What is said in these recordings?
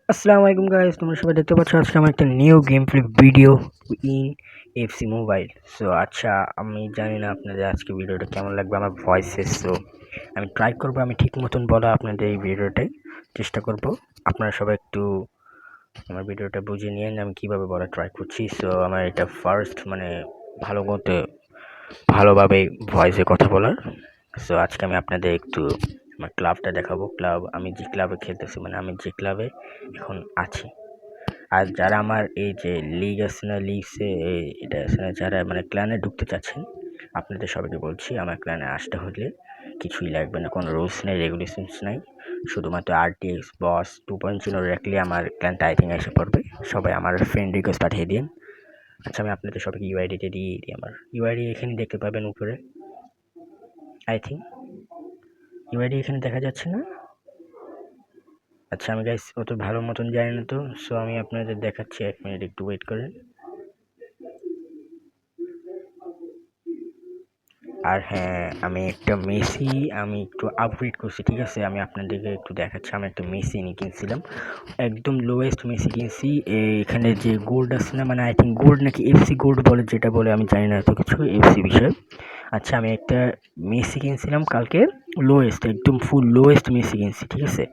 আসসালামু আলাইকুম গাইস, তোমরা সবাই দেখতে পাচ্ছ আজকে আমার একটা new game play video in FC mobile. So আচ্ছা, আমি জানি না আপনাদের আজকে ভিডিওটা কেমন লাগবে আমার ভয়েসে। সো আমি ট্রাই করবো আমি ঠিক মতন বলা আপনাদের এই ভিডিওটাই চেষ্টা করব। আপনারা সবাই একটু আমার ভিডিওটা বুঝে নিন আমি কিভাবে বলা ট্রাই করছি। সো আমার এটা ফার্স্ট মানে ভালো মতো ভালোভাবে ভয়েসে কথা বলার। সো আজকে আমি আপনাদের একটু আমার ক্লাবটা দেখাবো। ক্লাব আমি যে ক্লাবে খেলতেছি, মানে আমি যে ক্লাবে এখন আছি। আর যারা আমার এই যে লিগ আছে না, লিগসে এটা আছে না, যারা মানে ক্ল্যানে ঢুকতে চাচ্ছেন, আপনাদের সবাইকে বলছি আমার ক্ল্যানে আসতে হলে কিছুই লাগবে না, কোনো রুলস নেই, রেগুলেশনস নাই। শুধুমাত্র আরটিএক্স বস 2.0 রাখলে আমার ক্ল্যানটা আই থিঙ্ক এসে পড়বে। সবাই আমার ফ্রেন্ড রিকোয়েস্ট পাঠিয়ে দিন। আচ্ছা, আমি আপনাদের সবাইকে ইউআইডিটা দিয়ে দিই। আমার ইউআইডি এখানে দেখতে পাবেন উপরে। আই থিঙ্ক ইউআইডি এখানে দেখা যাচ্ছে না। আচ্ছা, আমি গাইস অত ভালো মতন জানি না তো, সো আমি আপনাদের দেখাচ্ছি, 1 মিনিট একটু ওয়েট করেন। আর হ্যাঁ, আমি একটা মেসি আমি একটু আপগ্রেড করছি, ঠিক আছে? আমি আপনাদেরকে একটু দেখাচ্ছি। আমি একটা মেসি নিয়ে কিনছিলাম, একদম লোয়েস্ট মেসি কিনছি। এখানে যে গোল্ড আছে না, মানে আই থিঙ্ক গোল্ড নাকি এফসি গোল্ড বলে, যেটা বলে আমি জানি না এত কিছু এফসি বিষয়। আচ্ছা, আমি একটা মেসি কিনছিলাম কালকে, লোয়েস্ট একদম ফুল লোয়েস্ট মেসি কিনছি, ঠিক আছে?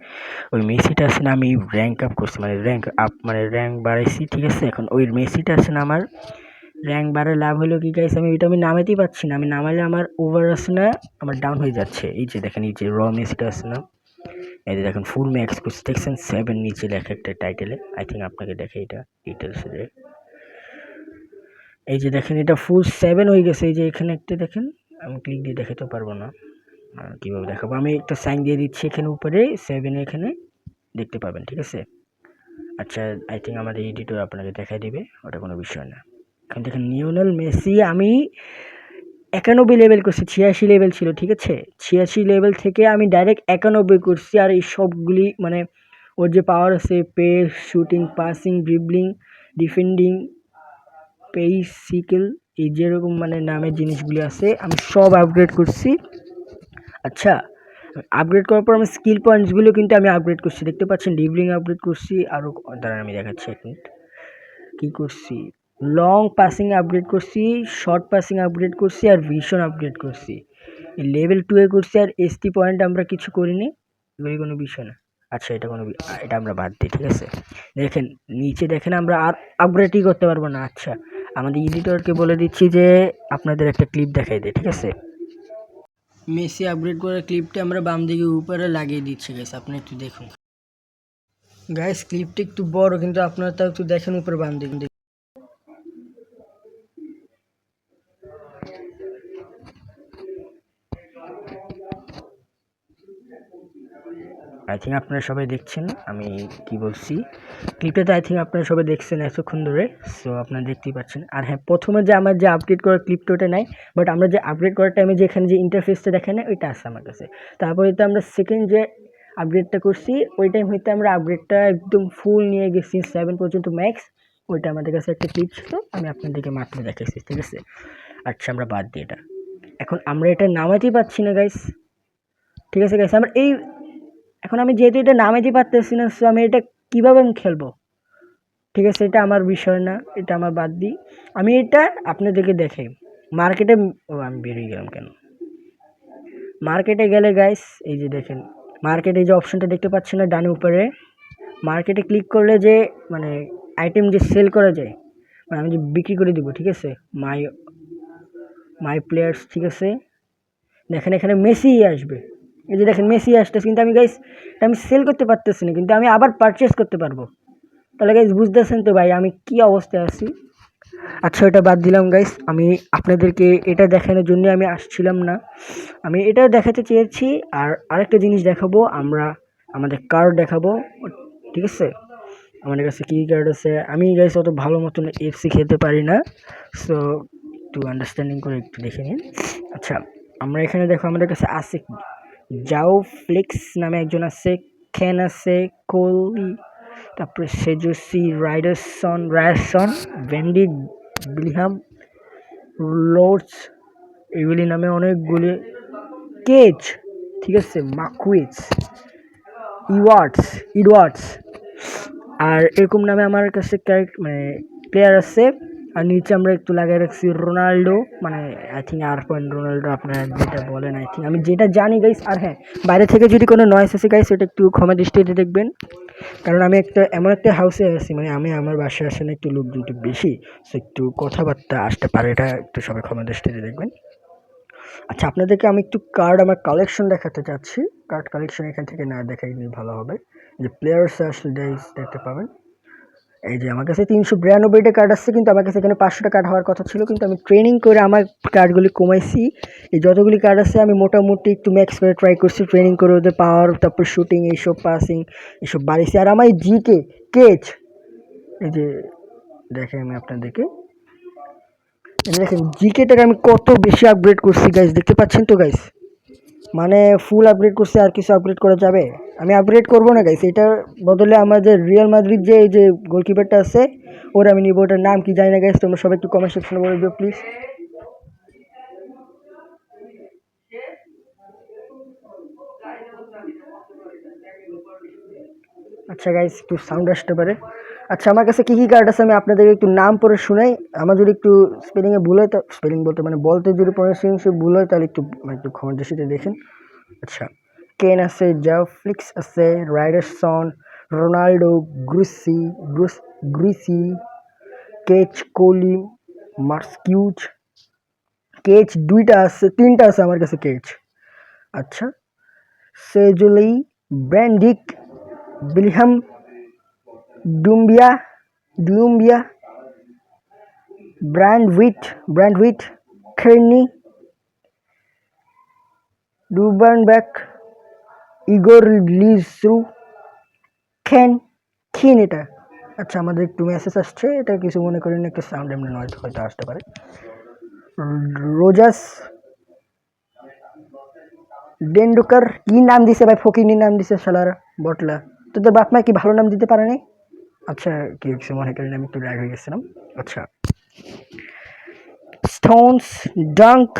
ওই মেসিটা আছে না, আমি র্যাঙ্ক আপ করছি, মানে র্যাঙ্ক আপ মানে র্যাঙ্ক বাড়াইছি, ঠিক আছে? এখন ওই মেসিটা আছে না, আমার র্যাঙ্ক বাড়ার লাভ হলো কি গাইস, আমি নামাতেই পারছি না। আমি নামালে আমার ওভার আছে না, আমার ডাউন হয়ে যাচ্ছে। এই যে দেখেন, এই যে র মেসিটা আছে না, এই যে দেখেন ফুল ম্যাক্স করছি, দেখছেন 7 নিচে লেখা একটা টাইটেলে। আই থিঙ্ক আপনাকে দেখে এটা ডিটেলসে যে, এই যে দেখেন এটা ফুল 7 হয়ে গেছে। এই যে এখানে একটা দেখেন, আমি ক্লিক দিয়ে দেখাতে পারবো না, কীভাবে দেখাবো। আমি একটা সাইন দিয়ে দিচ্ছি এখানে উপরে 7 এখানে দেখতে পাবেন, ঠিক আছে? আচ্ছা, আই থিঙ্ক আমাদের এডিটর আপনাকে দেখাই দিবে, ওটা কোনো বিষয় না। এখন দেখেন লিওনেল মেসি আমি 91 লেভেল করছি, 86 লেভেল ছিল, ঠিক আছে? 86 লেভেল থেকে আমি ডাইরেক্ট 91 করছি। আর এই সবগুলি মানে ওর যে পাওয়ার আছে, pace, shooting, passing, dribbling, defending, pace, sickle, এই যেরকম মানে নামের জিনিসগুলি আছে আমি সব আপগ্রেড করছি। আচ্ছা, আপগ্রেড করার পর আমার স্কিল পয়েন্টসগুলো কিন্তু আমি আপগ্রেড করছি, দেখতে পাচ্ছেন। ড্রিবলিং আপগ্রেড করছি, আরও দাঁড়ান আমি দেখাচ্ছি 1 মিনিট কী করছি। লং পাসিং আপগ্রেড করছি, শর্ট পাসিং আপগ্রেড করছি, আর ভিশন আপগ্রেড করছি। লেভেল 2 এ করছি। আর এসটি পয়েন্ট আমরা কিছু করিনি, এগুলি কোনো বিষয় না। আচ্ছা, এটা আমরা বাদ দিই, ঠিক আছে? দেখেন নিচে দেখেন, আমরা আর আপগ্রেডই করতে পারবো না। আচ্ছা, আমাদের এডিটরকে বলে দিচ্ছি যে আপনাদের একটা ক্লিপ দেখাই দেয়, ঠিক আছে? মেসি আপগ্রেড করার ক্লিপটা আমরা বাম দিকে উপরে লাগিয়ে দিচ্ছি গাইস, আপনি একটু দেখুন। গাইস ক্লিপটা একটু বড়, কিন্তু আপনারা তাও একটু দেখেন উপরে বাম দিকে। আই থিঙ্ক আপনারা সবাই দেখছেন আমি কি বলছি। ক্লিপটাতে আই থিঙ্ক আপনারা সবাই দেখছেন এতক্ষণ ধরে। সো আপনারা দেখতেই পাচ্ছেন। আর হ্যাঁ, প্রথমে যে আমার যে আপডেট করার ক্লিপটা ওটা নাই, বাট আমরা যে আপডেট করার টাইমে যে এখানে যে ইন্টারফেসটা দেখেন না, ওইটা আছে আমার কাছে। তারপরে তো আমরা সেকেন্ড যে আপডেটটা করছি, ওই টাইম হইতে আমরা আপডেটটা একদম ফুল নিয়ে গেছি 7 পর্যন্ত ম্যাক্স। ওইটা আমাদের কাছে একটা ক্লিপ ছিল, আমি আপনাদেরকে মাত্র দেখাইছি, ঠিক আছে? আচ্ছা, আমরা বাদ দিই এটা। এখন আমরা এটা নামাতেই পাচ্ছি না গাইস, ঠিক আছে গাইস? আমরা এই এখন আমি যেহেতু এটা নামাইতে পারতেছি না, সো আমি এটা কীভাবে আমি খেলবো, ঠিক আছে? এটা আমার বিষয় না, এটা আমার বাদ দিই। আমি এটা আপনাদেরকে দেখাই মার্কেটে। ও, আমি বেরিয়ে গেলাম কেন? মার্কেটে গেলে গাইস, এই যে দেখেন মার্কেটে যে অপশনটা দেখতে পাচ্ছেন না ডানে উপরে, মার্কেটে ক্লিক করলে যে মানে আইটেম যে সেল করা যায়, মানে আমি যে বিক্রি করে দিব, ঠিক আছে? মাই মাই প্লেয়ার্স, ঠিক আছে? দেখেন এখানে মেসি আসবে, এই যে দেখেন মেসি আসতেছে, কিন্তু আমি গাইস আমি সেল করতে পারতেছি না, কিন্তু আমি আবার পারচেস করতে পারবো। তাহলে গাইস বুঝতেছেন তো ভাই আমি কি অবস্থায় আছি। আচ্ছা, এটা বাদ দিলাম গাইস, আমি আপনাদেরকে এটা দেখানোর জন্য আমি আসছিলাম না, আমি এটা দেখাতে চেয়েছি। আর আরেকটা জিনিস দেখাবো, আমরা আমাদের কার্ড দেখাবো, ঠিক আছে? আমাদের কাছে কী কার্ড আছে, আমি গাইস অত ভালো মতন এফসি খেলতে পারি না, সো একটু আন্ডারস্ট্যান্ডিং করে একটু দেখে নিন। আচ্ছা, আমরা এখানে দেখো আমাদের কাছে আছে জাও ফ্লেক্স নামে একজন আছে, খেন আছে, কোহলি, তারপরে সেজুসি, রায়সন, ভেন্ডি, বিলহাম, লোডস, এগুলি নামে অনেকগুলি, কেজ, ঠিক আছে, মাকুইজ, ইওয়ার্ডস, আর এরকম নামে আমার কাছে মানে প্লেয়ার আছে। আর নিচে আমরা একটু লাগিয়ে রাখছি রোনাল্ডো, মানে আই থিঙ্ক R.রোনাল্ডো আপনারা যেটা বলেন, আই থিঙ্ক আমি যেটা জানি গাইস। আর হ্যাঁ, বাইরে থেকে যদি কোনো নয়েস আসে গাইস, ওটা একটু ক্ষমা দৃষ্টিতে দেখবেন, কারণ আমি এমন একটা হাউসে আছি, মানে আমি আমার বাসায় আসলে একটু লোকজন একটু বেশি, সো একটু কথাবার্তা আসতে পারে, এটা একটু সবাই ক্ষমা দৃষ্টিতে দেখবেন। আচ্ছা, আপনাদেরকে আমি একটু আমার কালেকশন দেখাতে চাচ্ছি। কার্ড কালেকশন এখান থেকে না দেখাই ভালো হবে। যে প্লেয়ার্স আসলে দেখতে পাবেন, এই যে আমার কাছে 392টা কার্ড আসছে, কিন্তু আমার কাছে এখানে 500টা কার্ড হওয়ার কথা ছিল, কিন্তু আমি ট্রেনিং করে আমার কার্ডগুলি কমাইছি। এই যতগুলি কার্ড আছে আমি মোটামুটি একটু ম্যাক্স করে ট্রাই করছি, ট্রেনিং করে ওদের পাওয়ার, তারপর শুটিং, এইসব পাসিং এইসব বাড়িয়েছি। আর আমার জিকে কেচ, এই যে দেখে আমি আপনাদেরকে দেখেন জিকেটাকে আমি কত বেশি আপগ্রেড করছি গাইস, দেখতে পাচ্ছেন তো গাইস, মানে ফুল আপগ্রেড করছে। আর কিছু আপগ্রেড করা যাবে? আমি আপগ্রেড করবো না গাইস, এটার বদলে আমাদের রিয়াল মাদ্রিদ যে এই যে গোলকিপারটা আছে ওর আমি নিব। ওটার নাম কি জানি না গাইস, তোমরা সবাই একটু কমেন্ট সেকশনে বলে দিও প্লিজ। আচ্ছা গাইস, একটু সাউন্ড আসতে পারে। আচ্ছা, আমার কাছে কী কী কার্ড আছে আমি আপনাদেরকে একটু নাম পড়ে শোনাই। আমার যদি একটু স্পেলিংয়ে ভুল হয়, স্পেলিং বলতে মানে বলতে যদি প্রনাউন্সিয়েশন ভুল হয় তাহলে একটু ক্ষমা দৃষ্টিতে দেখেন। আচ্ছা, কেন আছে, জাফ্লিক্স আছে, রাইডারসন, রোনাল্ডো, গ্রিসি, কেচ, কোহলি, মার্সকিউজ। কেচ তিনটা আছে আমার কাছে কেচ। আচ্ছা, সেজুলি, ব্র্যান্ডিক, বিলহাম, ডুম্বিয়া, ব্র্যান্ডউইট, খেরনি, ডুবানব্যাক, ইগোর লিজরু, খিন এটা। আচ্ছা, আমাদের একটু মেসেজ আসছে, এটা কিছু মনে করেন, একটা সাউন্ড এমনি নয় হয়তো আসতে পারে। রোজাস, ডেন্ডুকার, কি নাম দিছে ভাই, ফকিনি নাম দিছে শালার বটলা। তোদের বাপ মা কি ভালো নাম দিতে পারেনি? আচ্ছা, কি কিছু মনে করেন, আমি একটু রাগ হয়ে গেছিলাম। আচ্ছা, স্টোনস, ডাঙ্ক,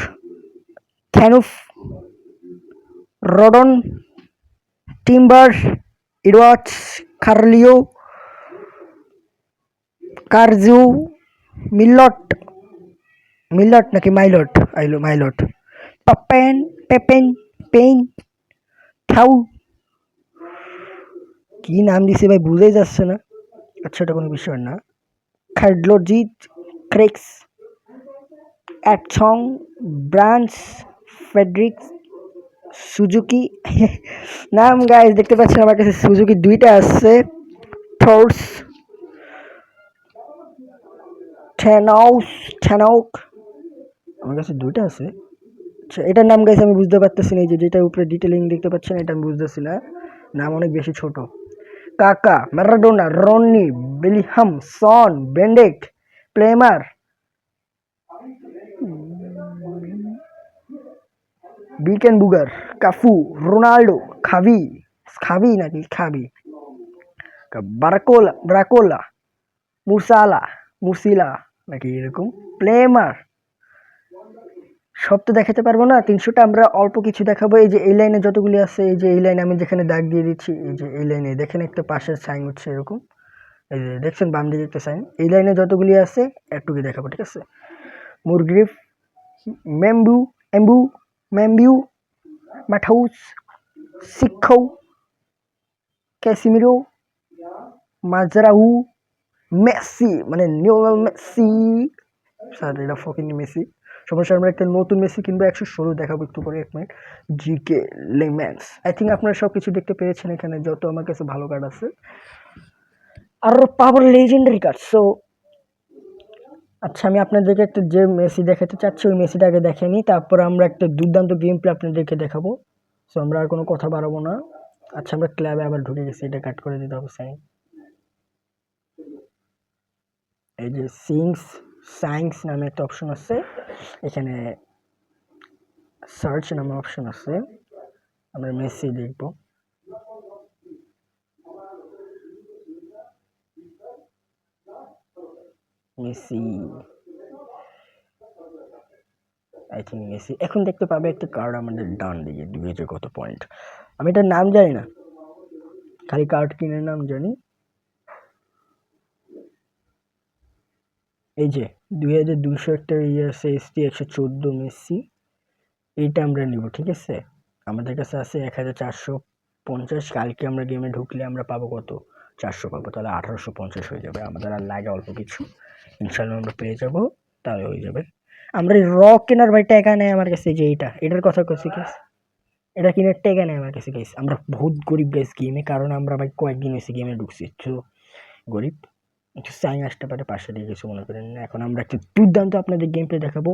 থ্যানুফ, রডন, টিম্বার, ইডওয়ার্ডস, কারজু, মিল্লট, নাকি মাইলট, পেপেন, থাউ, কি নাম দিছে ভাই বুঝেই যাচ্ছে না। আচ্ছা, এটা কোনো বিষয় না। খাডলোজিত, ক্রেক্স, অ্যাটসং, ব্রান্স, ফেডরিক্স, সুজুকি। নাম গাইস দেখতে পাচ্ছেন আমার কাছে সুজুকি দুইটা আছে। থর্স, ঠ্যানাউক, আমার কাছে দুইটা আছে। আচ্ছা, এটার নাম গাইস আমি বুঝতে পারতেছি না, এই যে যেটার উপরে ডিটেলিং দেখতে পাচ্ছেন এটা আমি বুঝতেছি না, নাম অনেক বেশি ছোট। কাকা, ম্যারাডোনা, রনি, বেলিহাম, সন, বেন্ডেক, প্লেমার, বিকেনবুগার, কাফু, রোনাল্ডো, খাবি, ব্রাকোলা, মুরসিলা নাকি এরকম, প্লেমার। সব তো দেখাতে পারবো না 300টা, আমরা অল্প কিছু দেখাবো। এই যে এই লাইনে যতগুলি আছে, এই যে এই লাইনে আমি যেখানে দাগ দিয়ে দিচ্ছি, এই যে এই লাইনে দেখেন একটা পাশের সাইন হচ্ছে এরকম, এই যে দেখছেন বাম দিকে একটা সাইন, এই লাইনে যতগুলি আছে একটুকু দেখাবো, ঠিক আছে। মুরগ্রিফ, মেম্বু এম্বু মেম্বিউ, মাঠাউস, শিক্ষৌ, ক্যাসিমিরো, মাজরাউ, মেসি, মানে লিওনেল মেসি, স্যার এটা ফকিং মেসি। সমস্যা, আমরা একটা নতুন মেসি কিনবো 116, দেখাবো একটু পরে, 1 মিনিট। জিকে লেম্যান্স, আই থিঙ্ক আপনারা সব কিছু দেখতে পেরেছেন এখানে যত আমার কাছে ভালো কার্ড আছে, আর পাওয়ার লেজেন্ডারি কার্ড। সো আচ্ছা, আমি আপনাদেরকে একটা যে মেসি দেখাতে চাচ্ছি ওই মেসিটা আগে দেখে নিই, তারপর আমরা একটা দুর্দান্ত গেম প্লে আপনাদেরকে দেখাবো। সো আমরা আর কোনো কথা বাড়াবো না। আচ্ছা, আমরা ক্লাবে আবার ঢুকে গেছি, এটা কাট করে দিতে হবে সাইন। এই যে সাইন্স নামে একটা অপশন আছে, এখানে সার্চ নামে অপশন আছে, আমরা মেসি দেখব। মেসি, আই থিঙ্ক মেসি এখন দেখতে পাবে একটা কার্ড আমাদের ডান দিকে, দুইয়েছে কত পয়েন্ট, আমি এটার নাম জানি না, খালি কার্ড কিনের নাম জানি। এই যে 2200 একটা ইয়ে আছে, এসটি 114 মেসি, এইটা আমরা নিব, ঠিক আছে? আমাদের কাছে আছে 1450। কালকে আমরা গেমে ঢুকলে আমরা পাবো কত? 400 পাবো, তাহলে 1850 হয়ে যাবে আমাদের। আর লাগে অল্প কিছু, ইনশাল্লাহ আমরা পেয়ে যাব, তাহলে হয়ে যাবে। আমরা র কেনার ভাই টাকা নেই আমার কাছে, যে এটার কথা কইছি গাইস, এটা কিনে টাকা নেই আমার কাছে গাইস। আমরা বহুত গরিব গাইস গেমে, কারণ আমরা ভাই কয়েকদিন হয়েছে গেমে ঢুকছি, তো গরিব একটু চাই আসতে পারে পাশে দিয়ে কিছু মনে করেন না। এখন আমরা একটা দুর্দান্ত আপনাদের গেম প্লে দেখাবো।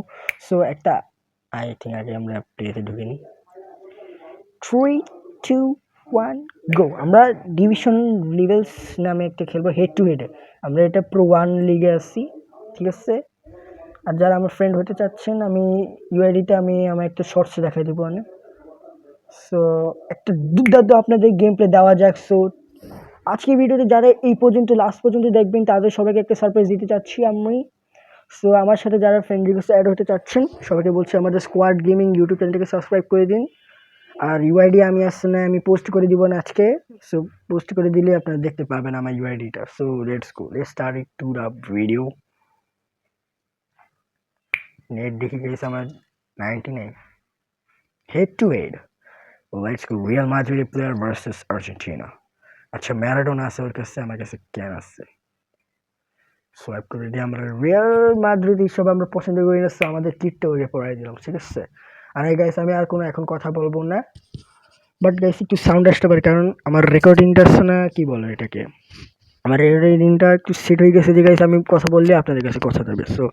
সো একটা আই থিঙ্ক আগে আমরা প্লেতে ঢুকে নিই। 3 2 1 গো। আমরা ডিভিশন লেভেলস নামে একটা খেলবো হেড টু হেডে। আমরা এটা প্রো 1 লিগে আছি, ঠিক আছে? আর যারা আমার ফ্রেন্ড হতে চাচ্ছেন, আমি ইউআইডিতে আমি আমার একটা শর্টসে দেখাই দেবো অনেক। সো একটা দুর্দান্ত আপনাদের গেম প্লে দেওয়া যাক। সো আজকে ভিডিওতে যারা এই পর্যন্ত লাস্ট পর্যন্ত দেখবেন তাদের সবাইকে একটা সারপ্রাইজ দিতে চাচ্ছি আমি। সো আমার সাথে যারা ফ্রেন্ড রিকোয়েস্ট অ্যাড হতে চাচ্ছেন সবাইকে বলছি আমাদের স্কোয়াড গেমিং ইউটিউব চ্যানেলটাকে সাবস্ক্রাইব করে দিন। আর ইউআইডি আমি আসছে না, আমি পোস্ট করে দিব না আজকে। সো পোস্ট করে দিলে আপনারা দেখতে পাবেন আমার ইউআইডিটা। So let's go, let's start it to the video. নেট দেখে গেছে আমার 99। Head to head, let's go. Real Madrid player versus Argentina. আচ্ছা, ম্যারাডোনা আছে ওর কাছে, আমার কাছে কেন আছে? সোয়াইপ করে দিয়ে আমরা রিয়াল মাদ্রিদ হিসেবে আমরা পছন্দ করি না, আমাদের কিটটা ওইটা পড়াই দিলাম, ঠিক আছে? আর এই গাইস আমি আর কোনো এখন কথা বলবো না, বাট গাইস একটু সাউন্ড আসতে পারে, কারণ আমার রেকর্ডিংটা আছে না, কি বলে এটাকে, আমার রেকর্ডিংটা একটু সেট হয়ে গেছে যে গাইস আমি কথা বললে আপনাদের কাছে কথা যাবে। সো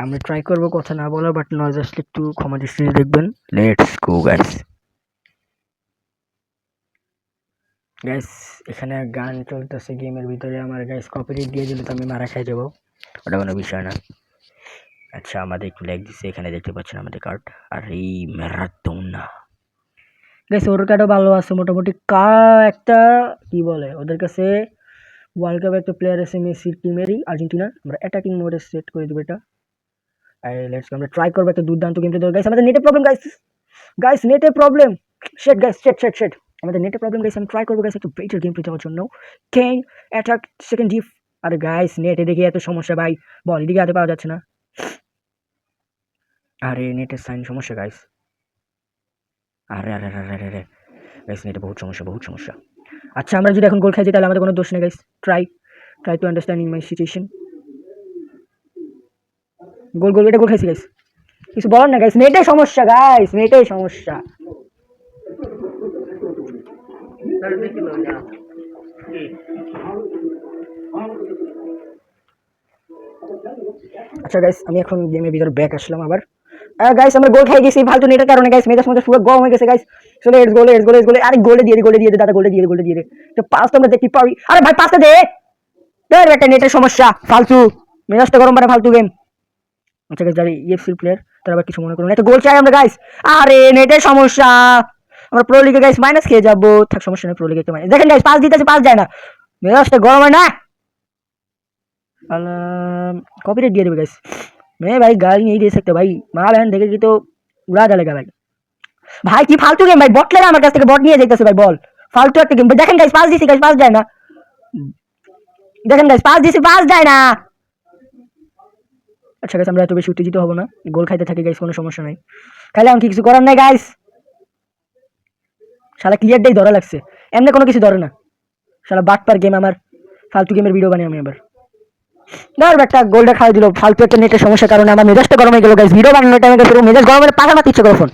আমি ট্রাই করবো কথা না বলা, বাট নয়েজ আসলে একটু ক্ষমা দৃষ্টিতে দেখবেন। Let's go guys. গাইস এখানে গান চলতেছে গেমের ভিতরে, আমার গাইস কপিরাইট দিয়ে দিলে তো আমি মারা খাই যাবো, ওটা কোনো বিষয় না। আচ্ছা, আমাদের একটু ল্যাগ দিচ্ছে, এখানে দেখতে পাচ্ছেন আমাদের কার্ড। আর এই ম্যারাডোনা গাইস, ওর কার্ডও ভালো আছে মোটামুটি। একটা কি বলে ওদের কাছে ওয়ার্ল্ড কাপে একটা প্লেয়ার আছে মেসির টিমেরই, আর্জেন্টিনার। আমরা অ্যাটাকিং মোডে সেট করে দেবো এটা। লেটস আমরা ট্রাই করবো একটা দুর্দান্ত গেম প্লে। গাইস আমাদের নেটের প্রবলেম গাইস, গাইস নেটের প্রবলেম। শেট গাইস, শেট আমাদের নেটের প্রবলেম গাইস। আমি ট্রাই করবো গাইস একটু বেটার গেম প্লে যাওয়ার জন্য। কেন অ্যাটাক সেকেন্ড ডিফ। আরে গাইস নেটে দেখি এত সমস্যা ভাই, বল এদিকে হাতে পাওয়া যাচ্ছে না। আরে নেটের সাইন সমস্যা গাইস। আরে আরে আরে আরে আরে গাইস, নেটে বহুত সমস্যা। আচ্ছা, আমরা যদি এখন গোল খাই তাহলে আমাদের কোনো দোষ নেই guys. Try to understanding my situation. Goal এটা গোল খাইছি গাইস, কিছু বলার না গাইস, নেটের সমস্যা গাইস, নেটের সমস্যা। আচ্ছা গাইস, আমি এখন গেমের ভিতর ব্যাক আসলাম আবার। গাইস আমরা গোল খাই গেছি ফালতু নেটের কারণে গাইস, মেজাজ পুরো গরম হয়ে গেছে গাইস। চলো লেটস গোল। আরে গোলে দিয়ে দে দাদা, গোলে দিয়ে দে। তো পাস তো আমরা দেখতে পারি। আরে ভাই পাসটা দে। ধর একটা নেটের সমস্যা, ফালতু মেজাজটা গরম মানে ফালতু গেম। আচ্ছা গাইস, যারা ইএফসি প্লেয়ার তারা আবার কিছু মনে করুন না, একটা গোল চাই আমরা গাইস। আরে নেটের সমস্যা, আমরা প্রো লিগে গাইস মাইনাস খেয়ে যাবো। থাক সমস্যা নেই, প্রো লিগে একটা মাইনাস। দেখেন গাইস পাস দিতেছে, পাস যায় না, মেজাজটা গরম হয় না। कॉपीराइट दिए देवे गाइस। मैं भाई गाली नहीं दे सकते भाई, माँ बहन देखेगी तो उड़ा डालेगा भाई। भाई की फालतू गेम भाई, बट लेगा हमारे काछ থেকে বট নিয়ে যাইতেছে ভাই, বল ফালতু একটা গেম। দেখেন গাইস পাস দিছি গাইস, পাস যায় না। দেখেন গাইস পাস দিছি, পাস যায় না। আচ্ছা গাইস, আমরা এত বেশি উত্তেজিত হব না, গোল খাইতে থাকি গাইস, কোনো সমস্যা নাই। খাইলে আমি কিছু করার নাই গাইস। শালা ক্লিয়ার দেই ধরা লাগছে, এমনি কোনো কিছু ধরে না। শালা বাটপার গেম আমার, ফালতু গেমের ভিডিও বানাই আমি আবার। ধর একটা গোলটা খাই দিল, ফালতু একটা নেটের সমস্যার কারণে আমার মেজাজটা গরম হয়ে গেল গাইস। ভিডিও বানানোর টাইমে পুরো মেজাজ গরম হয়ে পাখা মারতে ইচ্ছে করে ফোন,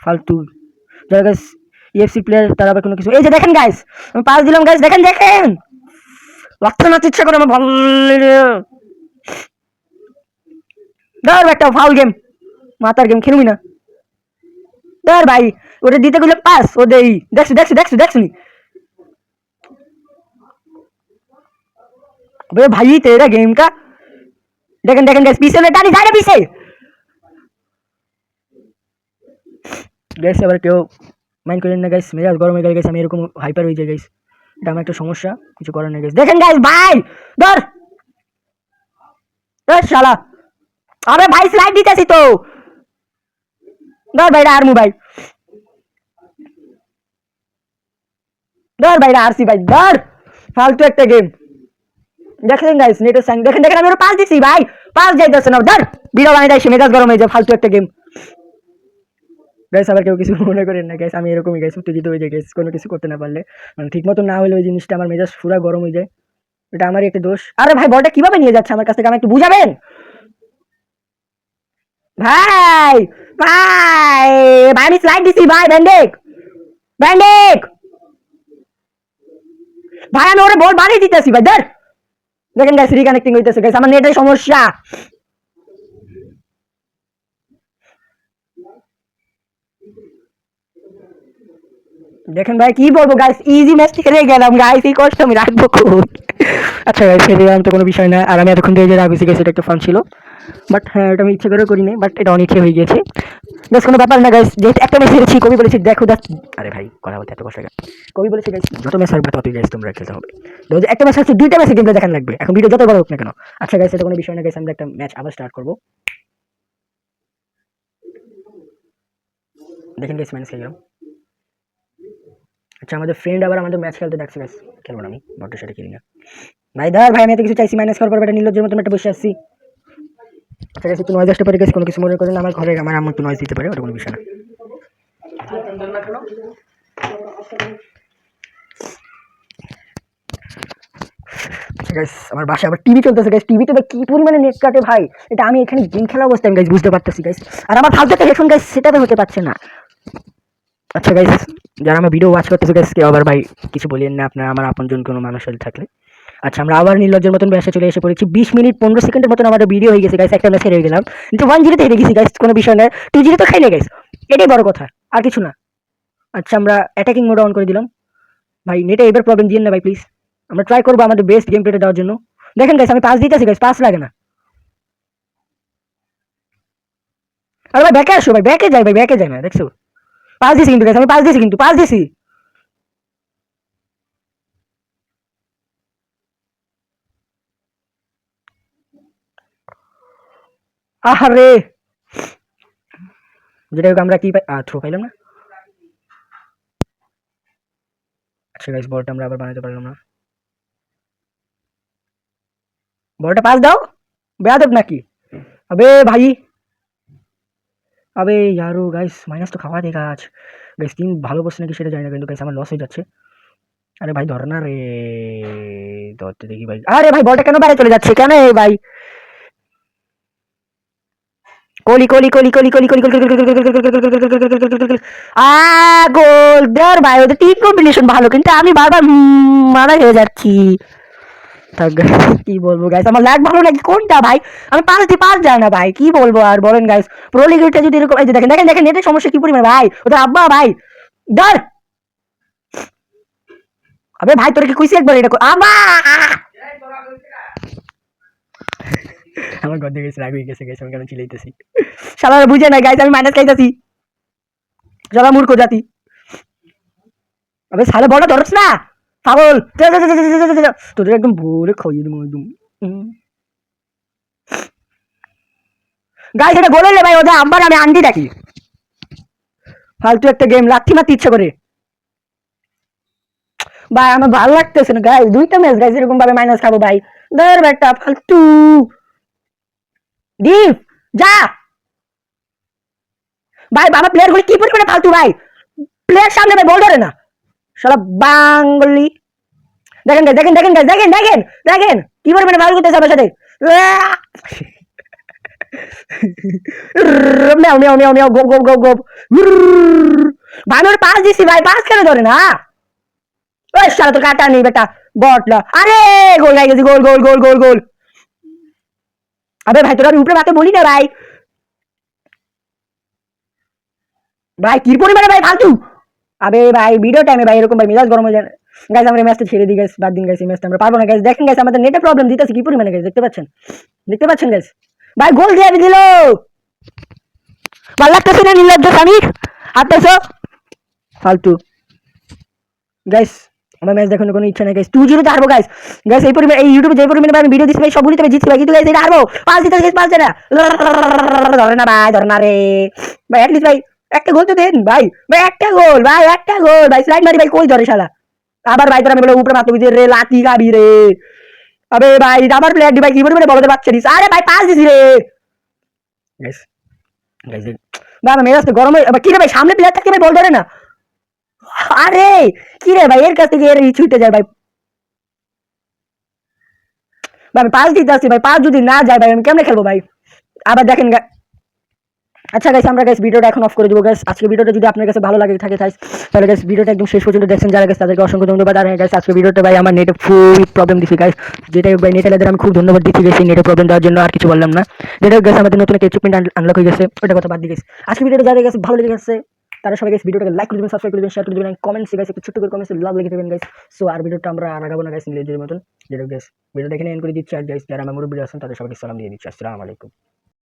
ফালতু। যারা গাইস ইএফসি প্লেয়ার তারা আবার কোনো কিছু। এই যে দেখেন গাইস, আমি পাস দিলাম গাইস, দেখেন লাগতে মারতে ইচ্ছা করে আমার, ভালো। ধর একটা ফাউল গেম, মাতার গেম খেলবি না। ধর ভাই ওটা দিতে গেলে পাস ও দেই। দেখছি अबे भाई तेरा गेम का। দেখেন गाइस, पीछे में डाली जाने पीछे गाइस। আবার কেউ মাইন্ড করেন না গাইস, মেজাজ গরম হয়ে গেল গাইস, আমি এরকম হাইপার হয়ে যাই গাইস, এটা আমার একটা সমস্যা, কিছু করার নেই গাইস। দেখেন গাইস ভাই, ধর এ শালা, আবে ভাই স্লাইড দিতেছি তো, ধর ভাইরা আরমু ভাই, ধর ভাইরা আরসি ভাই, ধর ফালতু একটা গেম। দেখেন গাইস নেটের সাইন দেখেন দেখেন আমি ওর পাস দিছি ভাই, পাস যাইতেছে না ধর, ভিডিও বানাই যাইছি মেজাজ গরম হয়ে যায় ফালতু একটা গেম। গাইস আবার কেউ কিছু মনে করেন না গাইস, আমি এরকমই গাইস উত্তেজিত হয়ে যাই গাইস কোনো কিছু করতে না পারলে, মানে ঠিক মতো না হলে ওই জিনিসটা আমার মেজাজ পুরো গরম হয়ে যায়, এটা আমারই একটা দোষ। আরে ভাই বলটা কিভাবে নিয়ে যাচ্ছে আমার কাছ থেকে, আমাকে একটু বুঝাবেন ভাই। ভাই ভাই আমি স্লাইড দিছি ভাই, ব্যান্ডেক ব্যান্ডেক ভাই আমি ওরে বল বানিয়ে দিতেছি ভাই ধর। দেখেন গাইস রিকানেক্টিং হইতেছে গাইস, আমার নেটের সমস্যা। দেখেন ভাই কি বলবো গাইস, ইজি ম্যাচ হেরে গেলাম গাইস, এই কষ্ট আমি রাখবো খুব। আচ্ছা গাইস হেরে গেলাম তো কোনো বিষয় না, আর আমি এতক্ষণ ধরে যে রাগ হয়েছি গাইস এটা একটা ফান ছিল, বাট হ্যাঁ এটা আমি ইচ্ছে করে করিনি, বাট এটা অনিচ্ছে হয়ে গিয়েছে গাইস, কোনো ব্যাপার না গাইস, যেহেতু একটা ম্যাচ হেরেছি কবি বলেছি দেখো দা। আরে ভাই কথা বলতে এত কষ্ট লাগে, কবি বলেছি গাইস যত ম্যাচ হারবে ততই গাইস তোমরা খেলতে হবে, দেখো একটা ম্যাচ হচ্ছে দুইটা ম্যাচে গেমটা দেখান লাগবে, এখন ভিডিও যত বড় হোক না কেন। আচ্ছা গাইস এটা কোনো বিষয় না গাইস, আমরা একটা ম্যাচ আবার স্টার্ট করবো। দেখেন গাইস মাইনাস খেয়ে গেলাম। আচ্ছা আমাদের ফ্রেন্ড আবার আমাদের ম্যাচ খেলতে ডাকছে গাইস, খেলবো না আমি বটের সাথে খেলি না ভাই, ধর ভাই আমি এত কিছু চাইছি মাইনাস করার পর বেটা নির্লজ্জের মতন একটা বসে আসছি। আচ্ছা গাইস একটু নয়েজ আসতে পারে গাইস, কোনো কিছু মনে করেন না, আমার ঘরে আমার আম্মু একটু নয়েজ দিতে পারে, ওটা কোনো বিষয় না। আচ্ছা গাইস আমার বাসায় আবার টিভি চলতেছে গাইস, টিভিতে ভাই কি পরিমাণে নেট কাটে ভাই, এটা আমি এখানে গেম খেলা অবস্থায় গাইস বুঝতে পারতেছি গাইস, আর আমার ফালতু একটা হেডফোন গাইস সেটাতে হতে পারছে না। আচ্ছা গাইস যারা আমার ভিডিও ওয়াচ করতেছে গাইস কেউ আবার ভাই কিছু বলিয়েন না আপনারা আমার আপনজন কোনো মানুষ হলে থাকলে। আচ্ছা আমরা আবার নির্লজ্জের মতন ব্যাসে চলে এসে পড়েছি, 20 মিনিট 15 সেকেন্ডের মতন আমাদের ভিডিও হয়ে গেছে গাইস, একটা ম্যাচ হেরে গেলাম কিন্তু 1-0 হেরে গেছি গাইস, কোনো বিষয় না, 2-0 তো খাইলে গাইস, এটাই বড় কথা আর কিছু না। আচ্ছা আমরা অ্যাটাকিং মোড অন করে দিলাম ভাই, নেটে এবার প্রবলেম দিয়েন না ভাই প্লিজ, আমরা ট্রাই করবো আমাদের বেস্ট গেম প্লেটা দেওয়ার জন্য। দেখেন গাইস আমি পাস দিতেছি গাইস, পাস লাগে না। আরে ভাই ব্যাকে আসো ভাই, ব্যাকে যাই ভাই, ব্যাকে যাই না দেখছো, পাস দিছি কিন্তু গাইস, আমি পাস দিছি কিন্তু পাস দিছি। আহারে যেটা হোক আমরা কি থ্রো পাইলাম না। আচ্ছা গাইস বলটা আমরা আবার বানাতে পারলাম না, বলটা পাস দাও, বেয়াদব নাকি আবে ভাই। আবে यारो গাইস মাইনাস তো খাওয়া দেगा आज গাইস, টিম ভালো করছে নাকি সেটা জানি না কিন্তু গাইস আমার লস হয়ে যাচ্ছে। আরে ভাই ধর না রে, ধরতে দেখি ভাই, আরে ভাই বলটা কেন বাইরে চলে যাচ্ছে কেন ভাই। কোহলি কোহলি কোহলি কোহলি কোহলি কোহলি কোহলি গোল দেওয়ার ভাই, ওদের টিম কম্বিনেশন ভালো কিন্তু আমি বারবার মারা হয়ে যাচ্ছি। কি বলবো গাইস, আমার ল্যাগ ভালো নাকি কোনটা ভাই, আমি পাস দিয়ে পাস যায় না ভাই, কি বলবো আর বলেন গাইস, প্রো লিগটা যদি এরকম এই যে দেখেন দেখেন দেখেন নেটের সমস্যা কি পরিমাণ ভাই, ওদের আব্বা ভাই ধর। আবে ভাই তোর কি কইছি একবার এটা আব্বা, আমার গদ্দে গেছে রাগ হয়ে গেছে গাইস, আমি কেন চিল্লাইতেছি, শালারা বুঝে না গাইস আমি মাইনাস খাইতাছি, শালা মূর্খ জাতি। আবে শালা বড় ধরছ না পাগল, তোদের একদম ভোরে খাইয়ে দেবো একদম। গাইস এটা গোল হলে ভাই ওদের আম্বার আমি আন্টি ডাকি, ফালতু একটা গেম লাথি মারতে ইচ্ছা করে ভাই, আমার ভালো লাগতেছে না গাইস, দুইটা ম্যাচ গাইস এরকম ভাবে মাইনাস খাবো ভাই, ধর ব্যাটা ফালতু ডিপ যা ভাই, বাবা প্লেয়ার গুলো কি পরিমাণে ফালতু ভাই, প্লেয়ার সামনে ভাই বল ধরে না শালা বাঙালি। দেখেন গাইস দেখেন দেখেন গাইস দেখেন দেখেন দেখেন কি পরিমাণে ভালো করতেছে আমার সাথে, মেও মেও মেও মেও গোপ গোপ গোপ গোপ ভাই, ওর পাস দিছি ভাই, পাস কেন ধরে না, ওই শালা তো কাটা নেই বেটা বটলা, আরে গোল খাই গেছি, গোল গোল গোল গোল গোল। আবে ভাই তোরা উপরে মাতে বলি না ভাই, ভাই কি পরিমাণে ভাই ফালতু। আবে ভাই ভিডিও টাইমে ভাই এরকম ভাই মেজাজ গরম হয়ে যায় গাইস, আমরা ম্যাচটা ছেড়ে দিই গাইস, বাদ দিন গাইস, এই ম্যাচটা আমরা পারবো না গাইস। দেখেন গাইস আমাদের নেটে প্রবলেম দিতেছে কি পরিমাণে গাইস, দেখতে পাচ্ছেন গাইস, ভাই গোল দিয়ে দিল, ভালো লাগতেছে না নির্লজ্জ সামির আটতেছো ফালতু গাইস, আমার ম্যাচ দেখানোর কোনো ইচ্ছা নেই গাইস, 2-0 তে হারবো গাইস। গাইস এই পরিমাণে এই ইউটিউবে যে পরিমাণে আমি ভিডিও দিচ্ছি ভাই সবগুলিতে আমি জিতছি ভাই, কিন্তু গাইস এটা হারবো, পাঁচ দিতে গাইস পাঁচ না, ধরে না ভাই ধরে না রে ভাই, অ্যাটলিস্ট ভাই একটা গোল তো দেন ভাই, ভাই একটা গোল ভাই, একটা গোল ভাই, স্লাইড মারি ভাই কই ধরে শালা, আবার ভাই তোরা আমি বলে উপরে মারতে বুঝি রে লাতি গাবি রে, আবে ভাই আবার প্লেয়ার দি ভাই কি বলবো বলতে পারছি না। আরে ভাই পাস দিছি রে গাইস গাইস ভাই আমার মেজাজ তো গরম হয়ে আবার কি রে ভাই সামনে প্লেয়ার থাকতে ভাই বল ধরে না। আরে কি রে ভাই এর কাছ থেকে এর ছুটে যায় ভাই। ভাই আমি পাস দিতে আসছি ভাই, পাস যদি না যায় ভাই আমি কেমনে খেলবো ভাই। আবার দেখেন আচ্ছা গাইস আমরা গাইস ভিডিওটা এখন অফ করে দেবো গাইস। আজকে ভিডিওটা যদি আপনার কাছে ভালো লাগে থাকে তাহলে গাইস ভিডিওটা একদম শেষ পর্যন্ত দেখছেন যারা গাইস তাদেরকে অসংখ্য ধন্যবাদ। আর গাইস আজকে ভিডিওটা ভাই আমার নেটে ফুল প্রবলেম দিছি গাইস, যেটা ভাই নেট এলাদের আমি খুব ধন্যবাদ দিচ্ছি গাইস এই নেটে প্রবলেম দেওয়ার জন্য, আর কিছু বললাম না। যেটা গাইস আমাদের নতুন একটা ইকুইপমেন্ট আনলক হয়ে গেছে ওটা কথা বাদ দিয়ে গেছে। আজকে ভিডিওটা যাদের কাছে ভালো লেগে গেছে তারা সবাই গাইস ভিডিওটাকে লাইক করে দিবেন, সাবস্ক্রাইব করে দিবেন, শেয়ার করে দিবেন, কমেন্টসে গাইস একটু ছোট্ট করে কমেন্টসে লাভ লিখে দিবেন গাইস। সো আর ভিডিওটা আমরা আগাবো না গাইস নিজেদের মতন। যেটা গাইস ভিডিওটা এখানে এন্ড করে দিচ্ছি। আর গাইস যারা আমার মুরব্বী আছেন তাদের সবাইকে সালাম দিয়ে দিচ্ছি। আসসালামু আলাইকুম।